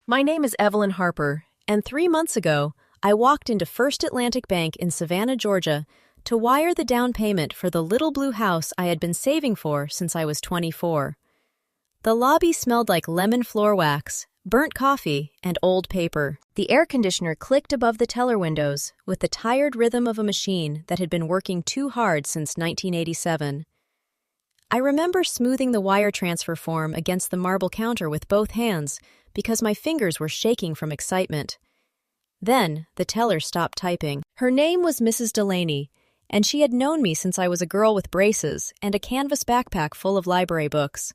My name is Evelyn Harper, and 3 months ago, I walked into First Atlantic Bank in Savannah, Georgia, to wire the down payment for the little blue house I had been saving for since I was 24. The lobby smelled like lemon floor wax, burnt coffee, and old paper. The air conditioner clicked above the teller windows with the tired rhythm of a machine that had been working too hard since 1987. I remember smoothing the wire transfer form against the marble counter with both hands because my fingers were shaking from excitement. Then, the teller stopped typing. Her name was Mrs. Delaney, and she had known me since I was a girl with braces and a canvas backpack full of library books.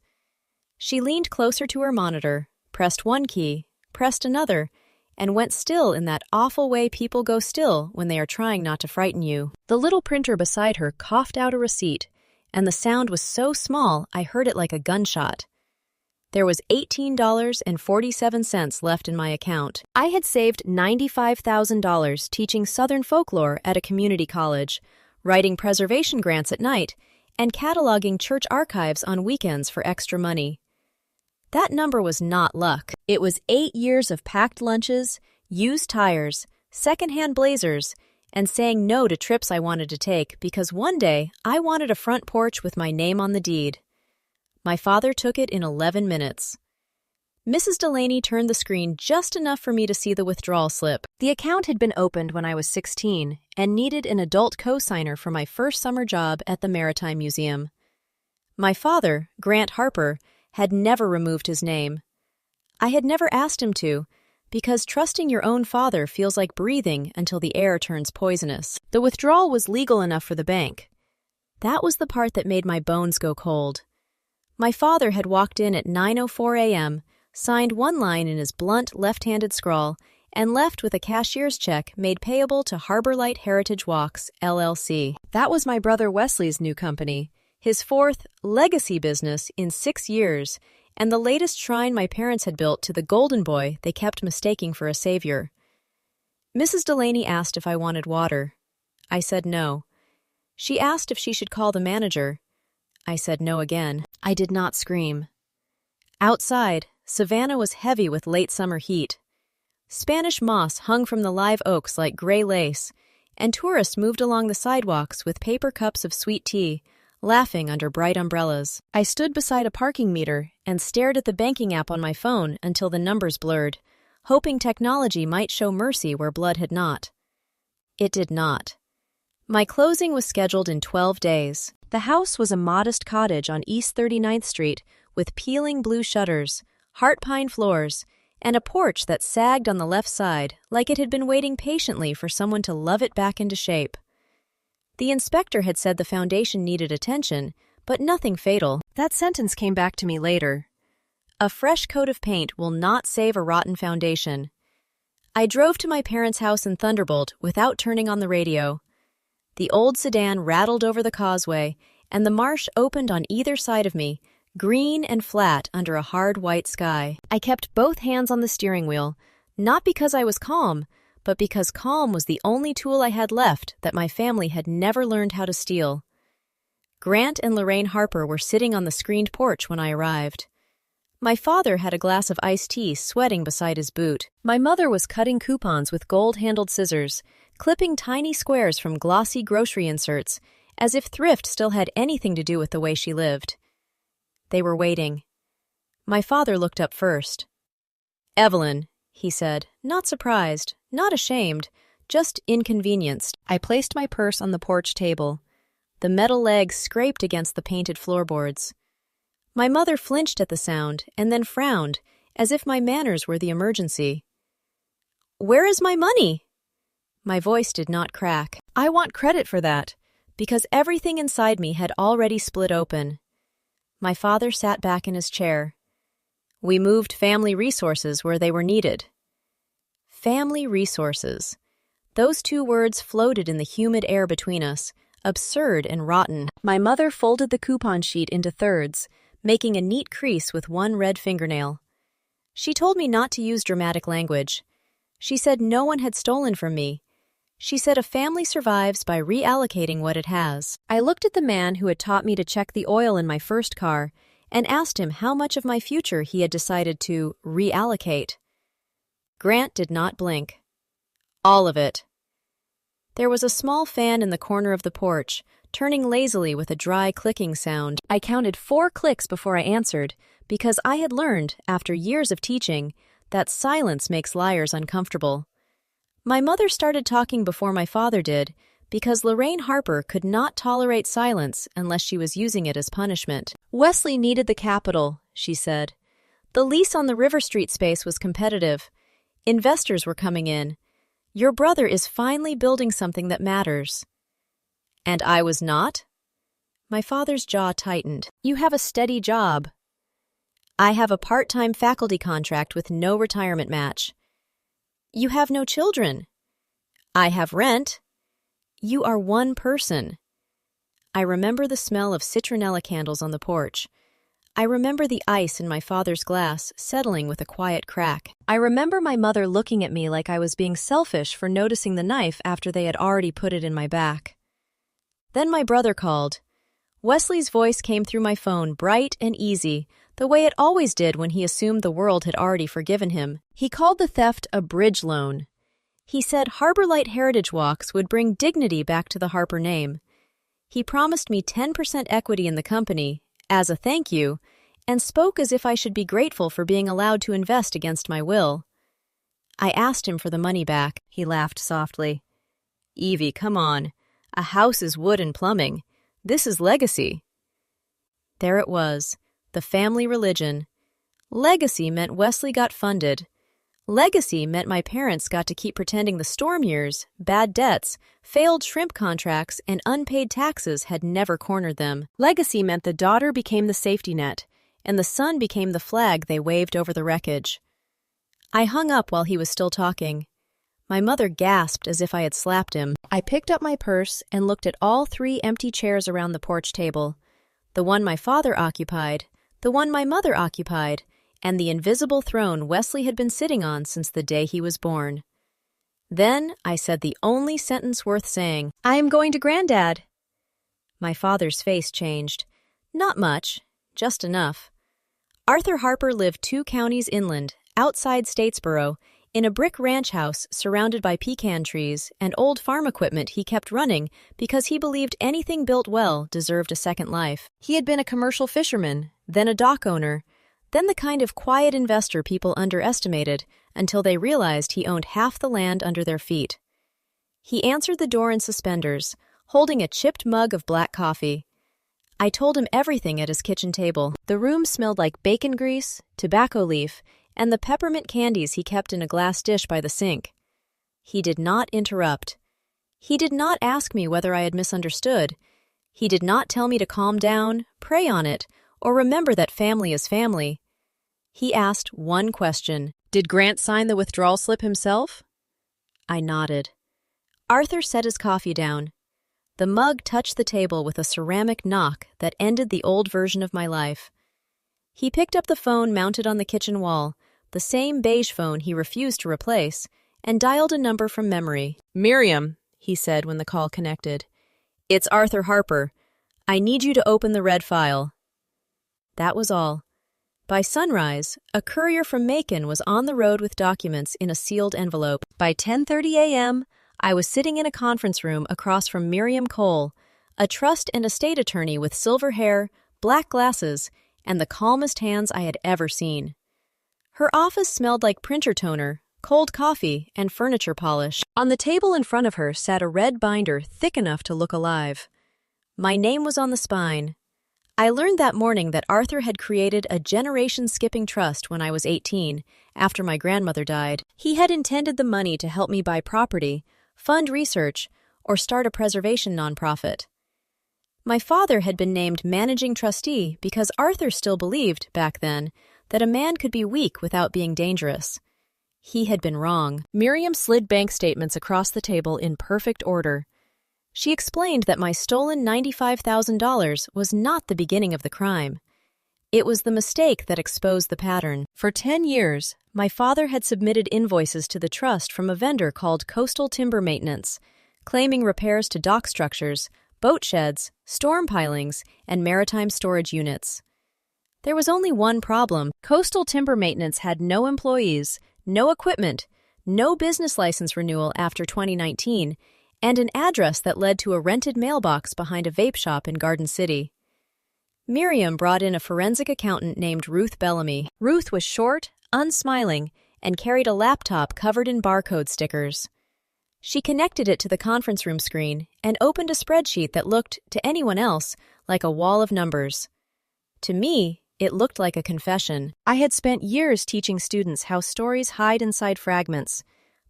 She leaned closer to her monitor, pressed one key, pressed another, and went still in that awful way people go still when they are trying not to frighten you. The little printer beside her coughed out a receipt, and the sound was so small I heard it like a gunshot. There was $18.47 left in my account. I had saved $95,000 teaching Southern folklore at a community college, writing preservation grants at night, and cataloging church archives on weekends for extra money. That number was not luck. It was 8 years of packed lunches, used tires, secondhand blazers, and saying no to trips I wanted to take because one day I wanted a front porch with my name on the deed. My father took it in 11 minutes. Mrs. Delaney turned the screen just enough for me to see the withdrawal slip. The account had been opened when I was 16 and needed an adult co-signer for my first summer job at the Maritime Museum. My father, Grant Harper, had never removed his name. I had never asked him to, because trusting your own father feels like breathing until the air turns poisonous. The withdrawal was legal enough for the bank. That was the part that made my bones go cold. My father had walked in at 9:04 a.m., signed one line in his blunt left-handed scrawl, and left with a cashier's check made payable to Harbor Light Heritage Walks, LLC. That was my brother Wesley's new company, his fourth legacy business in 6 years, and the latest shrine my parents had built to the golden boy they kept mistaking for a savior. Mrs. Delaney asked if I wanted water. I said no. She asked if she should call the manager. I said no again. I did not scream. Outside, Savannah was heavy with late summer heat. Spanish moss hung from the live oaks like gray lace, and tourists moved along the sidewalks with paper cups of sweet tea, laughing under bright umbrellas. I stood beside a parking meter and stared at the banking app on my phone until the numbers blurred, hoping technology might show mercy where blood had not. It did not. My closing was scheduled in 12 days. The house was a modest cottage on East 39th Street with peeling blue shutters, heart pine floors, and a porch that sagged on the left side like it had been waiting patiently for someone to love it back into shape. The inspector had said the foundation needed attention, but nothing fatal. That sentence came back to me later. A fresh coat of paint will not save a rotten foundation. I drove to my parents' house in Thunderbolt without turning on the radio. The old sedan rattled over the causeway, and the marsh opened on either side of me, green and flat under a hard white sky. I kept both hands on the steering wheel, not because I was calm, but because calm was the only tool I had left that my family had never learned how to steal. Grant and Lorraine Harper were sitting on the screened porch when I arrived. My father had a glass of iced tea sweating beside his boot. My mother was cutting coupons with gold-handled scissors, clipping tiny squares from glossy grocery inserts, as if thrift still had anything to do with the way she lived. They were waiting. My father looked up first. "Evelyn," he said, not surprised, not ashamed, just inconvenienced. I placed my purse on the porch table. The metal legs scraped against the painted floorboards. My mother flinched at the sound and then frowned, as if my manners were the emergency. "Where is my money?" My voice did not crack. I want credit for that, because everything inside me had already split open. My father sat back in his chair. We moved family resources where they were needed. Family resources. Those two words floated in the humid air between us, absurd and rotten. My mother folded the coupon sheet into thirds, making a neat crease with one red fingernail. She told me not to use dramatic language. She said no one had stolen from me. She said a family survives by reallocating what it has. I looked at the man who had taught me to check the oil in my first car and asked him how much of my future he had decided to reallocate. Grant did not blink. All of it. There was a small fan in the corner of the porch, turning lazily with a dry clicking sound. I counted 4 clicks before I answered, because I had learned, after years of teaching, that silence makes liars uncomfortable. My mother started talking before my father did, because Lorraine Harper could not tolerate silence unless she was using it as punishment. Wesley needed the capital, she said. The lease on the River Street space was competitive. Investors were coming in. Your brother is finally building something that matters. And I was not? My father's jaw tightened. You have a steady job. I have a part-time faculty contract with no retirement match. You have no children. I have rent. You are one person. I remember the smell of citronella candles on the porch. I remember the ice in my father's glass settling with a quiet crack. I remember my mother looking at me like I was being selfish for noticing the knife after they had already put it in my back. Then my brother called. Wesley's voice came through my phone bright and easy, the way it always did when he assumed the world had already forgiven him. He called the theft a bridge loan. He said Harbor Light Heritage Walks would bring dignity back to the Harper name. He promised me 10% equity in the company, as a thank you, and spoke as if I should be grateful for being allowed to invest against my will. I asked him for the money back. He laughed softly. Evie, come on. A house is wood and plumbing. This is legacy. There it was, the family religion. Legacy meant Wesley got funded. Legacy meant my parents got to keep pretending the storm years, bad debts, failed shrimp contracts, and unpaid taxes had never cornered them. Legacy meant the daughter became the safety net, and the son became the flag they waved over the wreckage. I hung up while he was still talking. My mother gasped as if I had slapped him. I picked up my purse and looked at all 3 empty chairs around the porch table. The one my father occupied, the one my mother occupied, and the invisible throne Wesley had been sitting on since the day he was born. Then I said the only sentence worth saying, I am going to Granddad. My father's face changed. Not much, just enough. Arthur Harper lived 2 counties inland, outside Statesboro, in a brick ranch house surrounded by pecan trees and old farm equipment he kept running because he believed anything built well deserved a second life. He had been a commercial fisherman, then a dock owner, then the kind of quiet investor people underestimated until they realized he owned half the land under their feet. He answered the door in suspenders, holding a chipped mug of black coffee. I told him everything at his kitchen table. The room smelled like bacon grease, tobacco leaf, and the peppermint candies he kept in a glass dish by the sink. He did not interrupt. He did not ask me whether I had misunderstood. He did not tell me to calm down, pray on it, or remember that family is family. He asked one question. Did Grant sign the withdrawal slip himself? I nodded. Arthur set his coffee down. The mug touched the table with a ceramic knock that ended the old version of my life. He picked up the phone mounted on the kitchen wall, the same beige phone he refused to replace, and dialed a number from memory. Miriam, he said when the call connected. It's Arthur Harper. I need you to open the red file. That was all. By sunrise, a courier from Macon was on the road with documents in a sealed envelope. By 10:30 a.m., I was sitting in a conference room across from Miriam Cole, a trust and estate attorney with silver hair, black glasses, and the calmest hands I had ever seen. Her office smelled like printer toner, cold coffee, and furniture polish. On the table in front of her sat a red binder thick enough to look alive. My name was on the spine. I learned that morning that Arthur had created a generation-skipping trust when I was 18, after my grandmother died. He had intended the money to help me buy property, fund research, or start a preservation nonprofit. My father had been named managing trustee because Arthur still believed, back then, that a man could be weak without being dangerous. He had been wrong. Miriam slid bank statements across the table in perfect order. She explained that my stolen $95,000 was not the beginning of the crime. It was the mistake that exposed the pattern. For 10 years, my father had submitted invoices to the trust from a vendor called Coastal Timber Maintenance, claiming repairs to dock structures, boat sheds, storm pilings, and maritime storage units. There was only one problem. Coastal Timber Maintenance had no employees, no equipment, no business license renewal after 2019, and an address that led to a rented mailbox behind a vape shop in Garden City. Miriam brought in a forensic accountant named Ruth Bellamy. Ruth was short, unsmiling, and carried a laptop covered in barcode stickers. She connected it to the conference room screen and opened a spreadsheet that looked, to anyone else, like a wall of numbers. To me, it looked like a confession. I had spent years teaching students how stories hide inside fragments: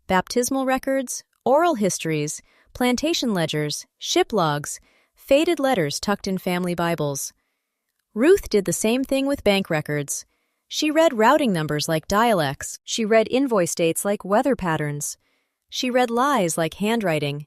baptismal records, oral histories, plantation ledgers, ship logs, faded letters tucked in family Bibles. Ruth did the same thing with bank records. She read routing numbers like dialects. She read invoice dates like weather patterns. She read lies like handwriting.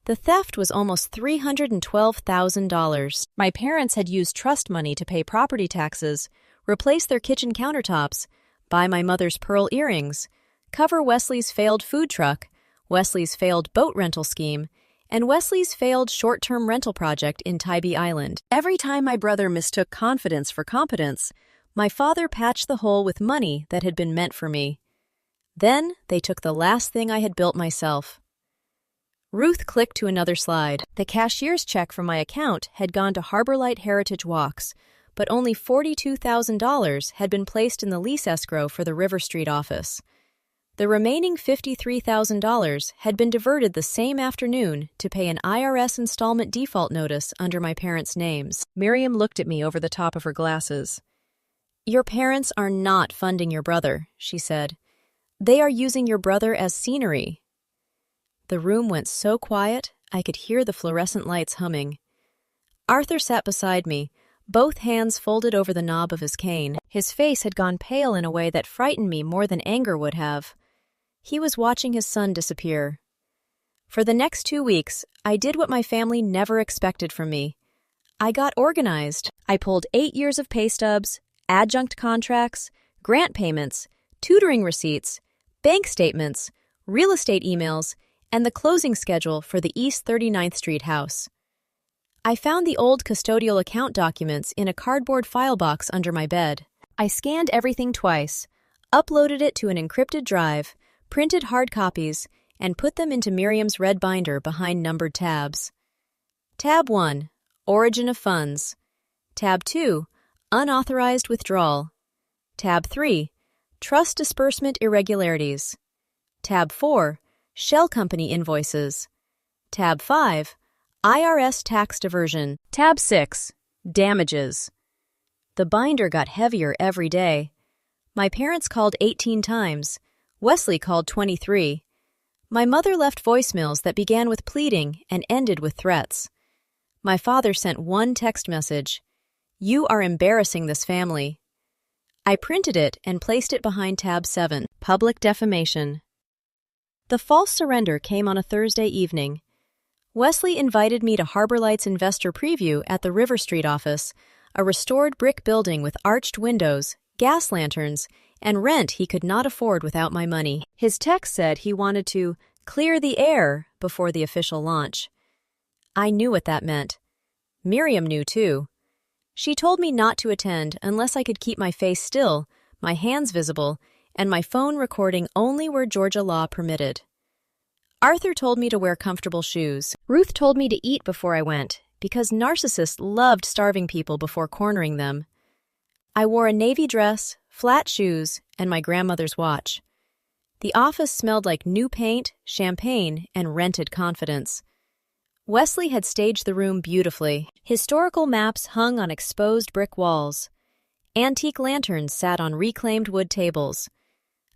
The theft was almost $312,000. My parents had used trust money to pay property taxes, replace their kitchen countertops, buy my mother's pearl earrings, cover Wesley's failed food truck, Wesley's failed boat rental scheme, and Wesley's failed short-term rental project in Tybee Island. Every time my brother mistook confidence for competence, my father patched the hole with money that had been meant for me. Then they took the last thing I had built myself. Ruth clicked to another slide. The cashier's check from my account had gone to Harborlight Heritage Walks, but only $42,000 had been placed in the lease escrow for the River Street office. The remaining $53,000 had been diverted the same afternoon to pay an IRS installment default notice under my parents' names. Miriam looked at me over the top of her glasses. "Your parents are not funding your brother," she said. "They are using your brother as scenery." The room went so quiet, I could hear the fluorescent lights humming. Arthur sat beside me, both hands folded over the knob of his cane. His face had gone pale in a way that frightened me more than anger would have. He was watching his son disappear. For the next 2 weeks, I did what my family never expected from me. I got organized. I pulled 8 years of pay stubs, adjunct contracts, grant payments, tutoring receipts, bank statements, real estate emails, and the closing schedule for the East 39th Street house. I found the old custodial account documents in a cardboard file box under my bed. I scanned everything twice, uploaded it to an encrypted drive, printed hard copies, and put them into Miriam's red binder behind numbered tabs. Tab 1, Origin of Funds. Tab 2, Unauthorized Withdrawal. Tab 3, Trust Disbursement Irregularities. Tab 4, Shell Company Invoices. Tab 5, IRS Tax Diversion. Tab 6, Damages. The binder got heavier every day. My parents called 18 times. Wesley called 23. My mother left voicemails that began with pleading and ended with threats. My father sent one text message: "You are embarrassing this family." I printed it and placed it behind tab 7, Public Defamation. The false surrender came on a Thursday evening. Wesley invited me to Harborlight's investor preview at the River Street office, a restored brick building with arched windows, gas lanterns, and rent he could not afford without my money. His text said he wanted to clear the air before the official launch. I knew what that meant. Miriam knew too. She told me not to attend unless I could keep my face still, my hands visible, and my phone recording only where Georgia law permitted. Arthur told me to wear comfortable shoes. Ruth told me to eat before I went, because narcissists loved starving people before cornering them. I wore a navy dress, flat shoes, and my grandmother's watch. The office smelled like new paint, champagne, and rented confidence. Wesley had staged the room beautifully. Historical maps hung on exposed brick walls. Antique lanterns sat on reclaimed wood tables.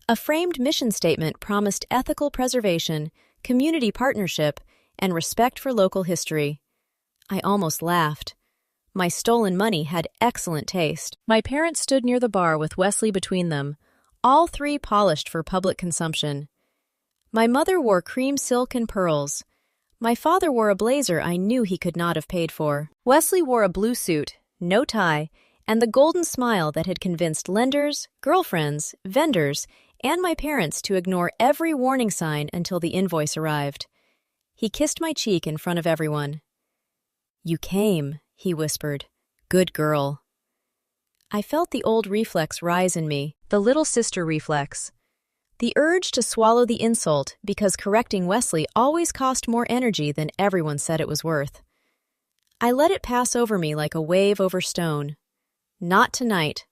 A framed mission statement promised ethical preservation, community partnership, and respect for local history. I almost laughed. My stolen money had excellent taste. My parents stood near the bar with Wesley between them, all three polished for public consumption. My mother wore cream silk and pearls. My father wore a blazer I knew he could not have paid for. Wesley wore a blue suit, no tie, and the golden smile that had convinced lenders, girlfriends, vendors, and my parents to ignore every warning sign until the invoice arrived. He kissed my cheek in front of everyone. "You came," he whispered. "Good girl." I felt the old reflex rise in me, the little sister reflex. The urge to swallow the insult because correcting Wesley always cost more energy than everyone said it was worth. I let it pass over me like a wave over stone. Not tonight.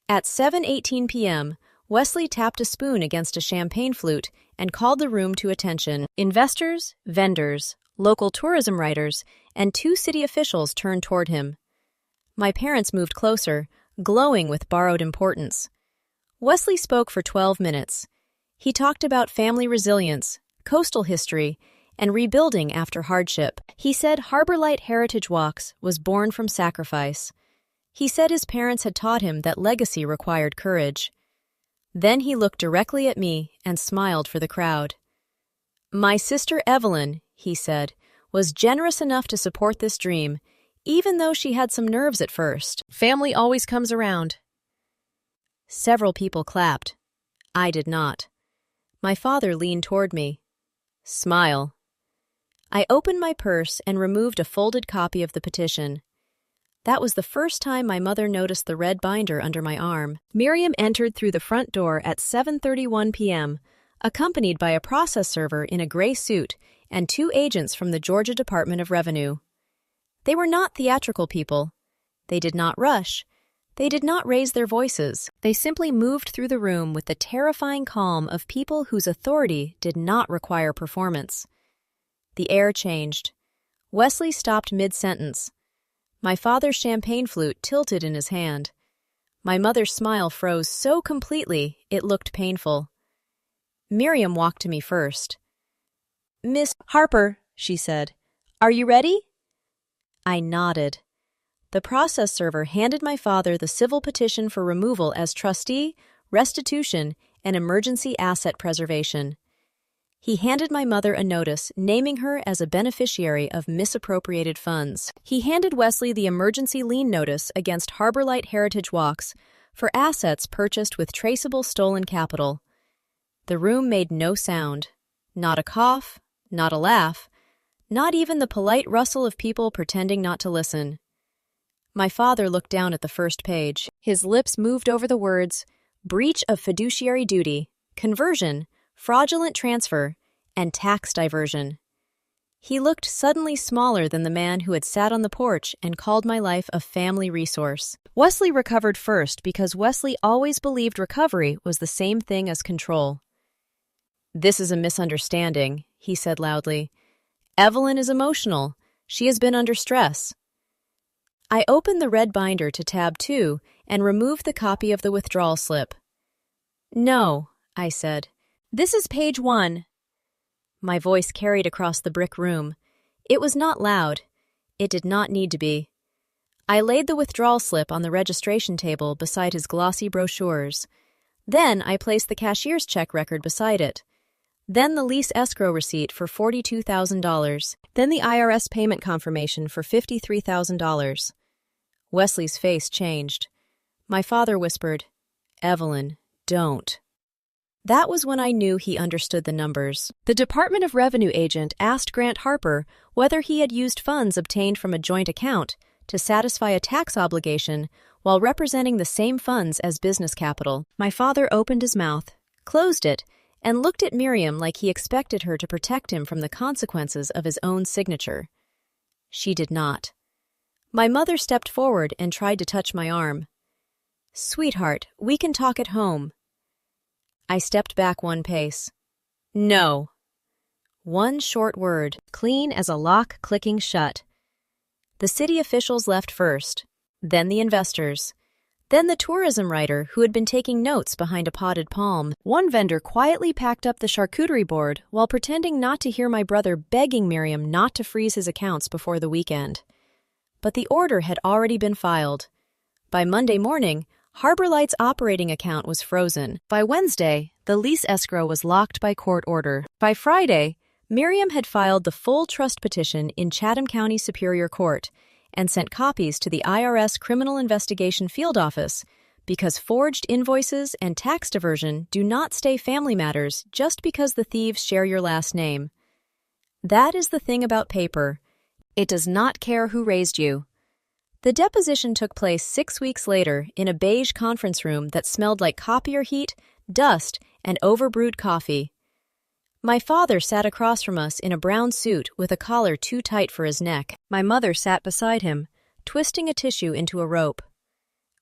At 7:18 p.m., Wesley tapped a spoon against a champagne flute and called the room to attention. Investors, vendors, local tourism writers, and 2 city officials turned toward him. My parents moved closer, glowing with borrowed importance. Wesley spoke for 12 minutes. He talked about family resilience, coastal history, and rebuilding after hardship. He said Harbor Light Heritage Walks was born from sacrifice. He said his parents had taught him that legacy required courage. Then he looked directly at me and smiled for the crowd. My sister Evelyn, he said, was generous enough to support this dream, even though she had some nerves at first. Family always comes around. Several people clapped. I did not. My father leaned toward me. Smile. I opened my purse and removed a folded copy of the petition. That was the first time my mother noticed the red binder under my arm. Miriam entered through the front door at 7:31 p.m., accompanied by a process server in a gray suit and 2 agents from the Georgia Department of Revenue. They were not theatrical people. They did not rush. They did not raise their voices. They simply moved through the room with the terrifying calm of people whose authority did not require performance. The air changed. Wesley stopped mid-sentence. My father's champagne flute tilted in his hand. My mother's smile froze so completely it looked painful. Miriam walked to me first. Miss Harper, she said, are you ready? I nodded. The process server handed my father the civil petition for removal as trustee, restitution, and emergency asset preservation. He handed my mother a notice naming her as a beneficiary of misappropriated funds. He handed Wesley the emergency lien notice against Harbor Light Heritage Walks for assets purchased with traceable stolen capital. The room made no sound. Not a cough, not a laugh, not even the polite rustle of people pretending not to listen. My father looked down at the first page. His lips moved over the words, breach of fiduciary duty, conversion, fraudulent transfer, and tax diversion. He looked suddenly smaller than the man who had sat on the porch and called my life a family resource. Wesley recovered first because Wesley always believed recovery was the same thing as control. This is a misunderstanding, he said loudly. Evelyn is emotional. She has been under stress. I opened the red binder to tab 2 and removed the copy of the withdrawal slip. No, I said. This is page 1. My voice carried across the brick room. It was not loud. It did not need to be. I laid the withdrawal slip on the registration table beside his glossy brochures. Then I placed the cashier's check record beside it. Then the lease escrow receipt for $42,000. Then the IRS payment confirmation for $53,000. Wesley's face changed. My father whispered, Evelyn, don't. That was when I knew he understood the numbers. The Department of Revenue agent asked Grant Harper whether he had used funds obtained from a joint account to satisfy a tax obligation while representing the same funds as business capital. My father opened his mouth, closed it, and looked at Miriam like he expected her to protect him from the consequences of his own signature. She did not. My mother stepped forward and tried to touch my arm. Sweetheart, we can talk at home. I stepped back 1 pace. No. 1 short word, clean as a lock clicking shut. The city officials left first, then the investors, then the tourism writer who had been taking notes behind a potted palm. One vendor quietly packed up the charcuterie board while pretending not to hear my brother begging Miriam not to freeze his accounts before the weekend. But the order had already been filed. By Monday morning, Harbor Light's operating account was frozen. By Wednesday, the lease escrow was locked by court order. By Friday, Miriam had filed the full trust petition in Chatham County Superior Court and sent copies to the IRS Criminal Investigation Field Office because forged invoices and tax diversion do not stay family matters just because the thieves share your last name. That is the thing about paper. It does not care who raised you. The deposition took place 6 weeks later in a beige conference room that smelled like copier heat, dust, and overbrewed coffee. My father sat across from us in a brown suit with a collar too tight for his neck. My mother sat beside him, twisting a tissue into a rope.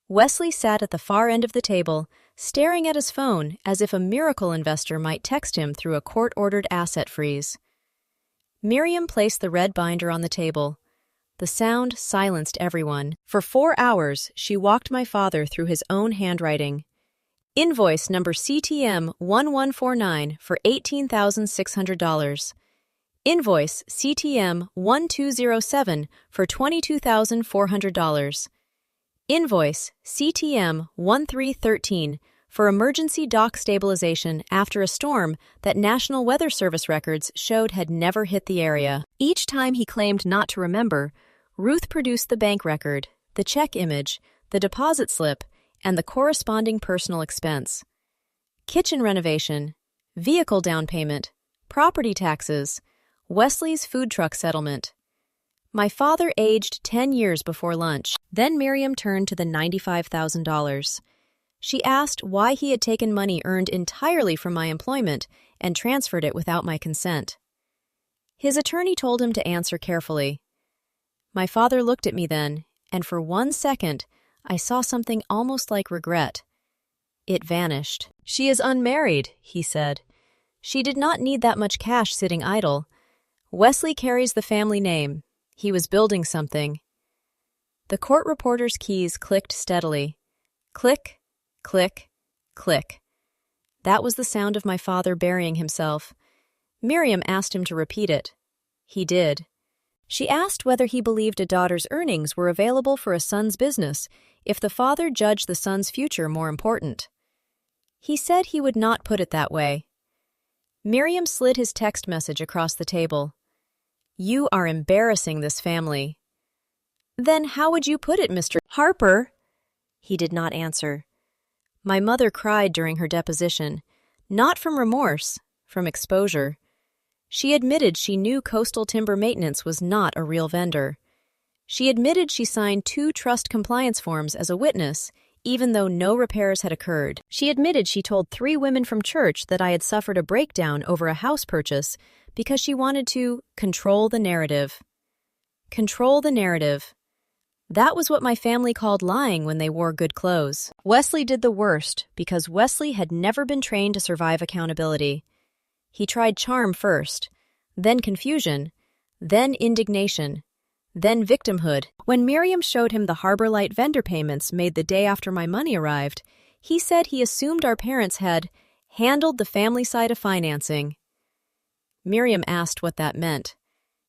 Wesley sat at the far end of the table, staring at his phone as if a miracle investor might text him through a court-ordered asset freeze. Miriam placed the red binder on the table. The sound silenced everyone. For 4 hours, she walked my father through his own handwriting. Invoice number CTM 1149 for $18,600. Invoice CTM 1207 for $22,400. Invoice CTM 1313 for emergency dock stabilization after a storm that National Weather Service records showed had never hit the area. Each time he claimed not to remember, Ruth produced the bank record, the check image, the deposit slip, and the corresponding personal expense. Kitchen renovation, vehicle down payment, property taxes, Wesley's food truck settlement. My father aged 10 years before lunch. Then Miriam turned to the $95,000. She asked why he had taken money earned entirely from my employment and transferred it without my consent. His attorney told him to answer carefully. My father looked at me then, and for 1 second, I saw something almost like regret. It vanished. "She is unmarried," he said. "She did not need that much cash sitting idle. Wesley carries the family name. He was building something." The court reporter's keys clicked steadily. Click, click, click. That was the sound of my father burying himself. Miriam asked him to repeat it. He did. She asked whether he believed a daughter's earnings were available for a son's business if the father judged the son's future more important. He said he would not put it that way. Miriam slid his text message across the table. "You are embarrassing this family." "Then how would you put it, Mr. Harper?" He did not answer. My mother cried during her deposition, not from remorse, from exposure. She admitted she knew Coastal Timber Maintenance was not a real vendor. She admitted she signed 2 trust compliance forms as a witness, even though no repairs had occurred. She admitted she told 3 women from church that I had suffered a breakdown over a house purchase because she wanted to control the narrative. Control the narrative. That was what my family called lying when they wore good clothes. Wesley did the worst because Wesley had never been trained to survive accountability. He tried charm first, then confusion, then indignation, then victimhood. When Miriam showed him the Harbor Light vendor payments made the day after my money arrived, he said he assumed our parents had handled the family side of financing. Miriam asked what that meant.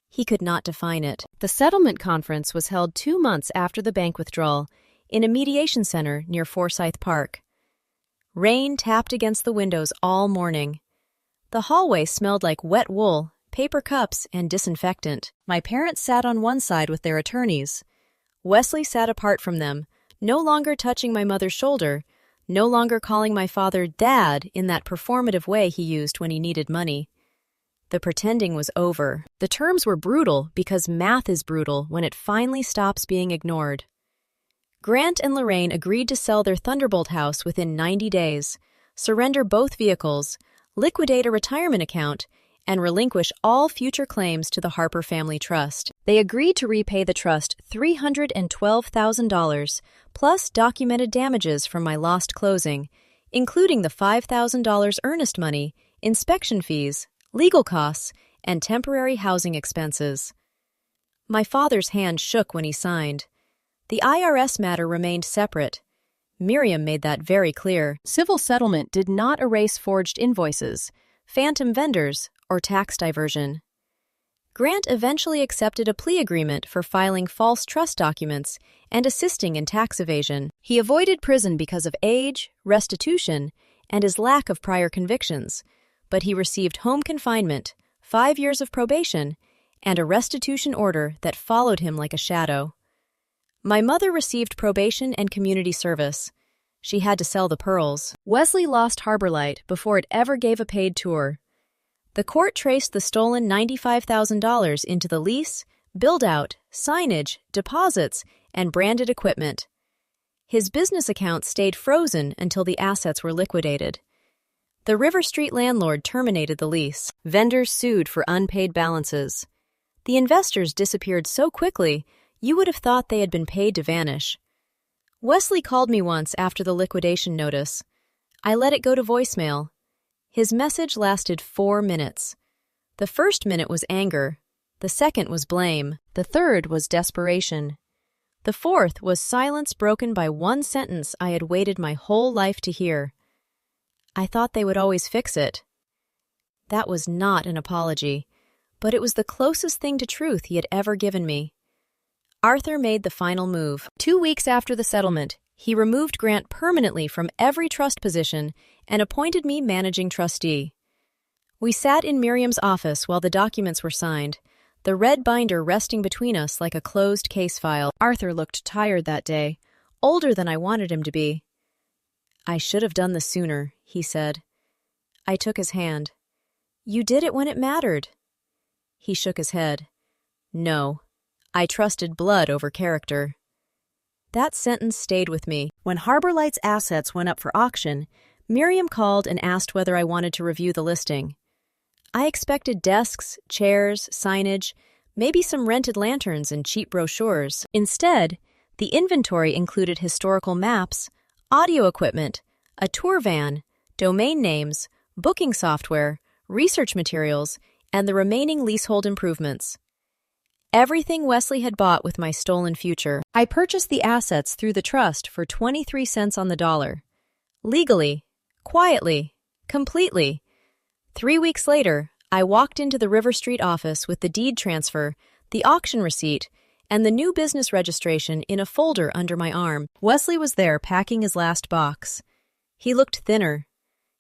He could not define it. The settlement conference was held 2 months after the bank withdrawal in a mediation center near Forsyth Park. Rain tapped against the windows all morning. The hallway smelled like wet wool, paper cups, and disinfectant. My parents sat on one side with their attorneys. Wesley sat apart from them, no longer touching my mother's shoulder, no longer calling my father Dad in that performative way he used when he needed money. The pretending was over. The terms were brutal because math is brutal when it finally stops being ignored. Grant and Lorraine agreed to sell their Thunderbolt house within 90 days, surrender both vehicles, liquidate a retirement account, and relinquish all future claims to the Harper Family Trust. They agreed to repay the trust $312,000, plus documented damages from my lost closing, including the $5,000 earnest money, inspection fees, legal costs, and temporary housing expenses. My father's hand shook when he signed. The IRS matter remained separate. Miriam made that very clear. Civil settlement did not erase forged invoices, phantom vendors, or tax diversion. Grant eventually accepted a plea agreement for filing false trust documents and assisting in tax evasion. He avoided prison because of age, restitution, and his lack of prior convictions, but he received home confinement, 5 years of probation, and a restitution order that followed him like a shadow. My mother received probation and community service. She had to sell the pearls. Wesley lost Harbor Light before it ever gave a paid tour. The court traced the stolen $95,000 into the lease, build-out, signage, deposits, and branded equipment. His business account stayed frozen until the assets were liquidated. The River Street landlord terminated the lease. Vendors sued for unpaid balances. The investors disappeared so quickly, you would have thought they had been paid to vanish. Wesley called me once after the liquidation notice. I let it go to voicemail. His message lasted 4 minutes. The first minute was anger. The second was blame. The third was desperation. The fourth was silence broken by one sentence I had waited my whole life to hear. I thought they would always fix it. That was not an apology, but it was the closest thing to truth he had ever given me. Arthur made the final move. 2 weeks after the settlement, he removed Grant permanently from every trust position and appointed me managing trustee. We sat in Miriam's office while the documents were signed, the red binder resting between us like a closed case file. Arthur looked tired that day, older than I wanted him to be. "I should have done this sooner," he said. I took his hand. "You did it when it mattered." He shook his head. "No, I trusted blood over character." That sentence stayed with me. When Harbor Light's assets went up for auction, Miriam called and asked whether I wanted to review the listing. I expected desks, chairs, signage, maybe some rented lanterns and cheap brochures. Instead, the inventory included historical maps, audio equipment, a tour van, domain names, booking software, research materials, and the remaining leasehold improvements. Everything Wesley had bought with my stolen future. I purchased the assets through the trust for 23 cents on the dollar. Legally, quietly, completely. 3 weeks later, I walked into the River Street office with the deed transfer, the auction receipt, and the new business registration in a folder under my arm. Wesley was there packing his last box. He looked thinner.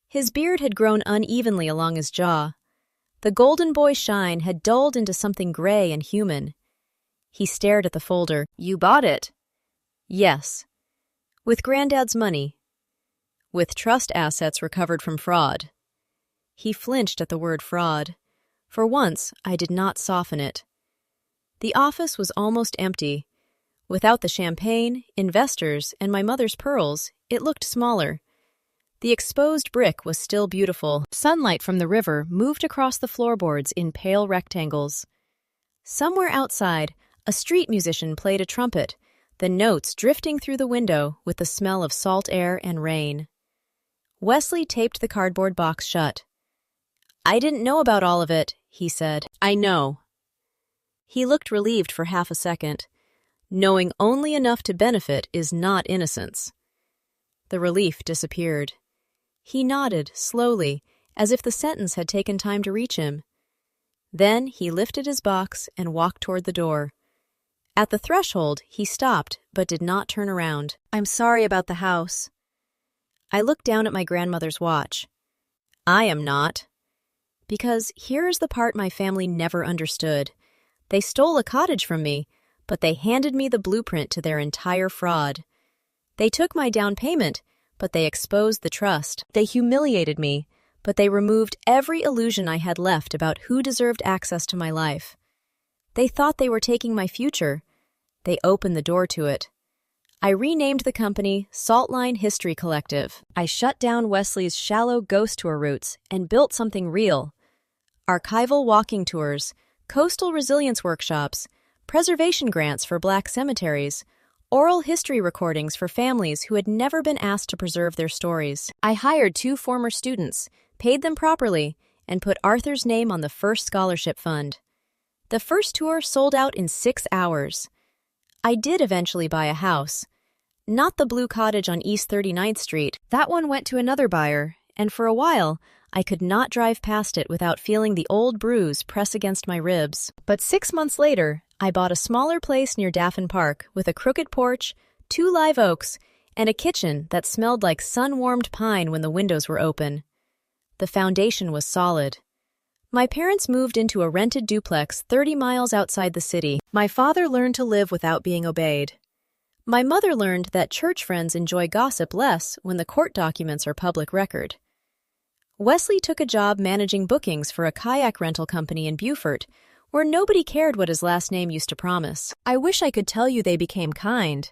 His beard had grown unevenly along his jaw. The golden boy shine had dulled into something gray and human. He stared at the folder. "You bought it?" "Yes." "With Granddad's money?" "With trust assets recovered from fraud." He flinched at the word fraud. For once, I did not soften it. The office was almost empty. Without the champagne, investors, and my mother's pearls, it looked smaller. The exposed brick was still beautiful. Sunlight from the river moved across the floorboards in pale rectangles. Somewhere outside, a street musician played a trumpet, the notes drifting through the window with the smell of salt air and rain. Wesley taped the cardboard box shut. "I didn't know about all of it," he said. "I know." He looked relieved for half a second. Knowing only enough to benefit is not innocence. The relief disappeared. He nodded, slowly, as if the sentence had taken time to reach him. Then he lifted his box and walked toward the door. At the threshold, he stopped, but did not turn around. "I'm sorry about the house." I looked down at my grandmother's watch. "I am not." Because here is the part my family never understood. They stole a cottage from me, but they handed me the blueprint to their entire fraud. They took my down payment, but they exposed the trust. They humiliated me, but they removed every illusion I had left about who deserved access to my life. They thought they were taking my future. They opened the door to it. I renamed the company Saltline History Collective. I shut down Wesley's shallow ghost tour routes and built something real. Archival walking tours, coastal resilience workshops, preservation grants for Black cemeteries, oral history recordings for families who had never been asked to preserve their stories. I hired 2 former students, paid them properly, and put Arthur's name on the first scholarship fund. The first tour sold out in 6 hours. I did eventually buy a house. Not the blue cottage on East 39th Street. That one went to another buyer, and for a while, I could not drive past it without feeling the old bruise press against my ribs. But 6 months later, I bought a smaller place near Daffin Park with a crooked porch, 2 live oaks, and a kitchen that smelled like sun-warmed pine when the windows were open. The foundation was solid. My parents moved into a rented duplex 30 miles outside the city. My father learned to live without being obeyed. My mother learned that church friends enjoy gossip less when the court documents are public record. Wesley took a job managing bookings for a kayak rental company in Beaufort, where nobody cared what his last name used to promise. I wish I could tell you they became kind.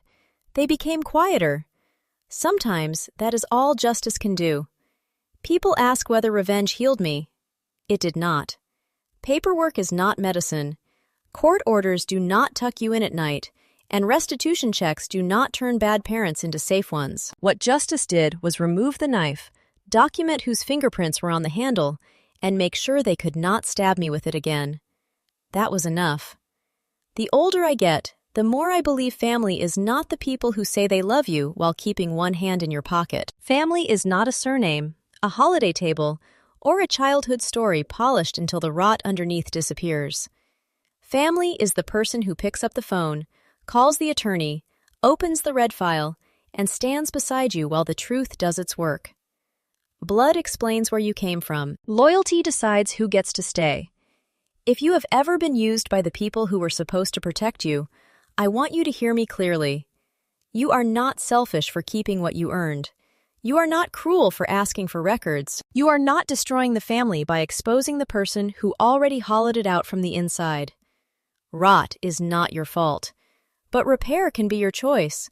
They became quieter. Sometimes that is all justice can do. People ask whether revenge healed me. It did not. Paperwork is not medicine. Court orders do not tuck you in at night, and restitution checks do not turn bad parents into safe ones. What justice did was remove the knife, document whose fingerprints were on the handle, and make sure they could not stab me with it again. That was enough. The older I get, the more I believe family is not the people who say they love you while keeping one hand in your pocket. Family is not a surname, a holiday table, or a childhood story polished until the rot underneath disappears. Family is the person who picks up the phone, calls the attorney, opens the red file, and stands beside you while the truth does its work. Blood explains where you came from. Loyalty decides who gets to stay. If you have ever been used by the people who were supposed to protect you, I want you to hear me clearly. You are not selfish for keeping what you earned. You are not cruel for asking for records. You are not destroying the family by exposing the person who already hollowed it out from the inside. Rot is not your fault, but repair can be your choice.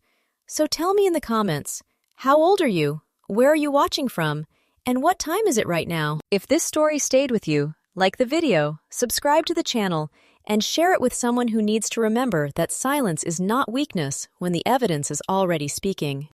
So tell me in the comments, how old are you? Where are you watching from? And what time is it right now? If this story stayed with you, like the video, subscribe to the channel, and share it with someone who needs to remember that silence is not weakness when the evidence is already speaking.